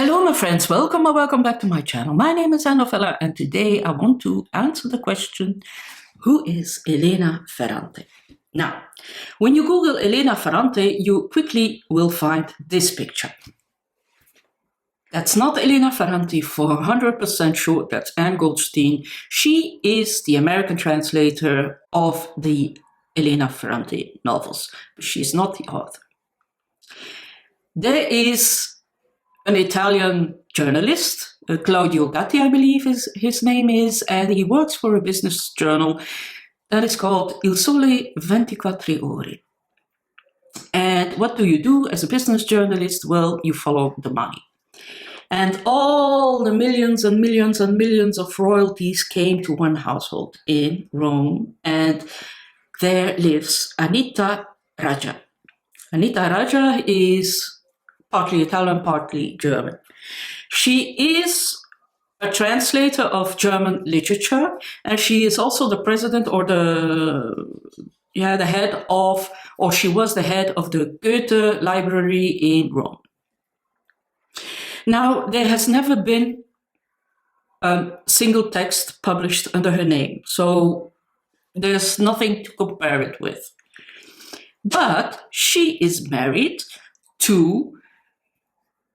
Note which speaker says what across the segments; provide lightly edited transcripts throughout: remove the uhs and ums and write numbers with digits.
Speaker 1: Hello my friends, welcome or welcome back to my channel. My name is Novella and today I want to answer the question, who is Elena Ferrante? Now, when you Google Elena Ferrante, you quickly will find this picture. That's not Elena Ferrante, for 100% sure, that's Anne Goldstein. She is the American translator of the Elena Ferrante novels, but she's not the author. There is an Italian journalist, Claudio Gatti, I believe his name is, and he works for a business journal that is called Il Sole 24 Ore. And what do you do as a business journalist? Well, you follow the money. And all the millions and millions and millions of royalties came to one household in Rome, and there lives Anita Raja. Anita Raja is partly Italian, partly German. She is a translator of German literature, and she is also the president or the head of, or she was the head of the Goethe Library in Rome. Now, there has never been a single text published under her name, so there's nothing to compare it with. But she is married to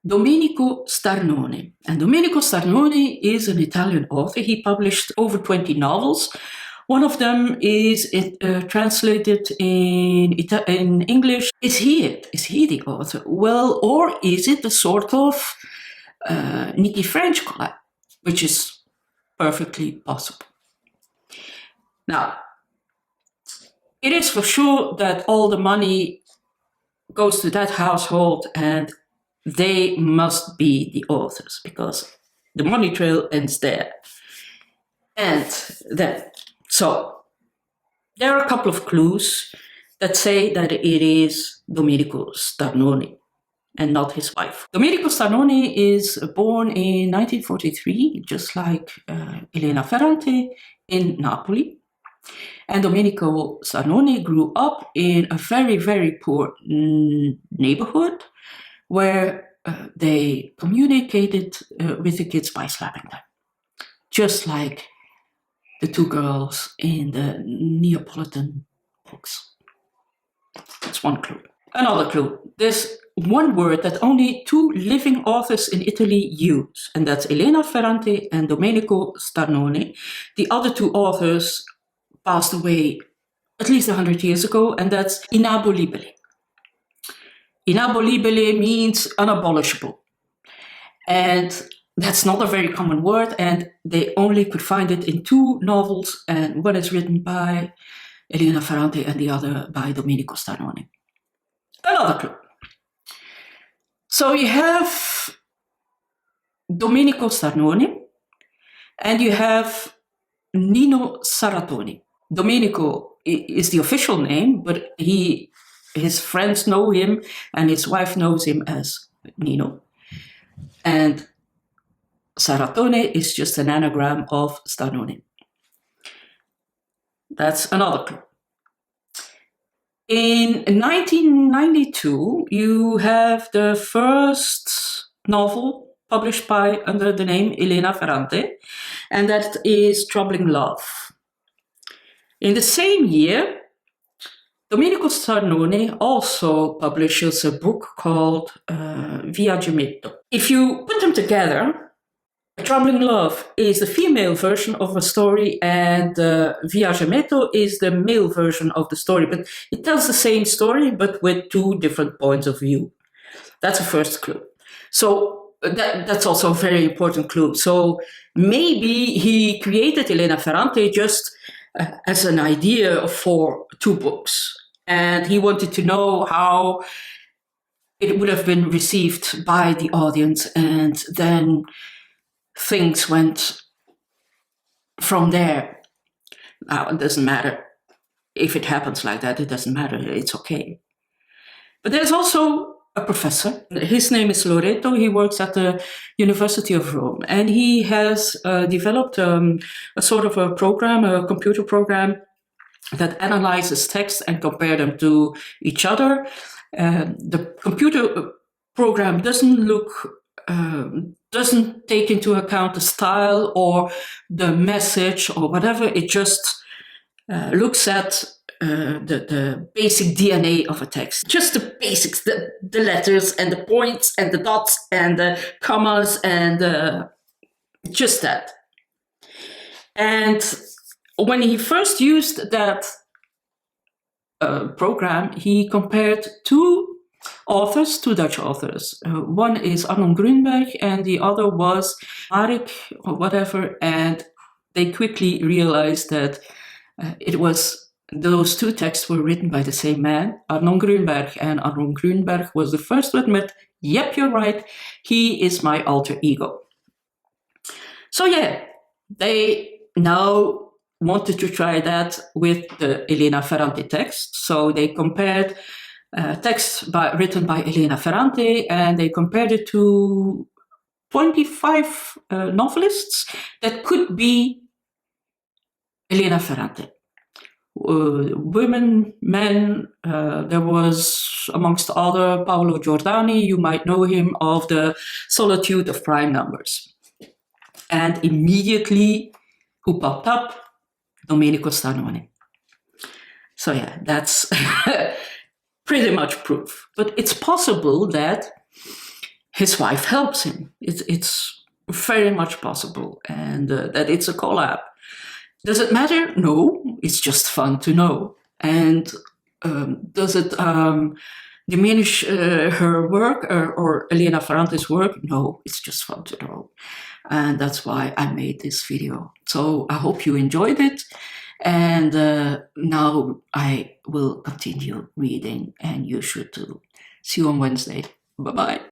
Speaker 1: Domenico Starnone. And Domenico Starnone is an Italian author. He published over 20 novels. One of them is translated in English. Is he it? Is he the author? Well, or is it a sort of Nicky French collab, which is perfectly possible. Now, it is for sure that all the money goes to that household and they must be the authors because the money trail ends there. And then, so there are a couple of clues that say that it is Domenico Starnone and not his wife. Domenico Starnone is born in 1943, just like Elena Ferrante, in Napoli. And Domenico Starnone grew up in a very, very poor neighborhood where they communicated with the kids by slapping them. Just like the two girls in the Neapolitan books. That's one clue. Another clue. There's one word that only two living authors in Italy use, and that's Elena Ferrante and Domenico Starnone. The other two authors passed away at least 100 years ago, and that's inabolibile. Inabolibile means unabolishable. And that's not a very common word, and they only could find it in two novels, and one is written by Elena Ferrante and the other by Domenico Starnone. Another clue. So you have Domenico Starnone, and you have Nino Saratoni. Domenico is the official name, but his friends know him, and his wife knows him as Nino. And Saratone is just an anagram of Starnone. That's another clue. In 1992, you have the first novel published under the name Elena Ferrante, and that is Troubling Love. In the same year, Domenico Starnone also publishes a book called Viaggiamento. If you put them together, Troubling Love is the female version of a story, and Viaggiamento is the male version of the story, but it tells the same story, but with two different points of view. That's the first clue. So that's also a very important clue. So maybe he created Elena Ferrante just as an idea for two books, and he wanted to know how it would have been received by the audience, and then things went from there. Now, it doesn't matter if it happens like that, it doesn't matter, it's okay. But there's also a professor. His name is Loreto. He works at the University of Rome, and he has developed a sort of a program, a computer program that analyzes text and compare them to each other. The computer program doesn't look doesn't take into account the style or the message or whatever. It just looks at the basic DNA of a text. Just the basics, the letters and the points and the dots and the commas and just that. And when he first used that program, he compared two Dutch authors. One is Arnon Grunberg and the other was Marek or whatever, and they quickly realized that those two texts were written by the same man, Arnon Grunberg, and Arnon Grunberg was the first to admit, yep, you're right, he is my alter ego. So yeah, they now wanted to try that with the Elena Ferrante text. So they compared texts written by Elena Ferrante, and they compared it to 25 novelists that could be Elena Ferrante. Women, men, there was, amongst other, Paolo Giordani. You might know him of the Solitude of Prime Numbers. And immediately, who popped up? Domenico Starnone. So yeah, that's pretty much proof. But it's possible that his wife helps him. It's very much possible, and that it's a collab. Does it matter? No, it's just fun to know. And does it diminish her work or Elena Ferrante's work? No, it's just fun to know. And that's why I made this video. So I hope you enjoyed it. And now I will continue reading, and you should too. See you on Wednesday. Bye-bye.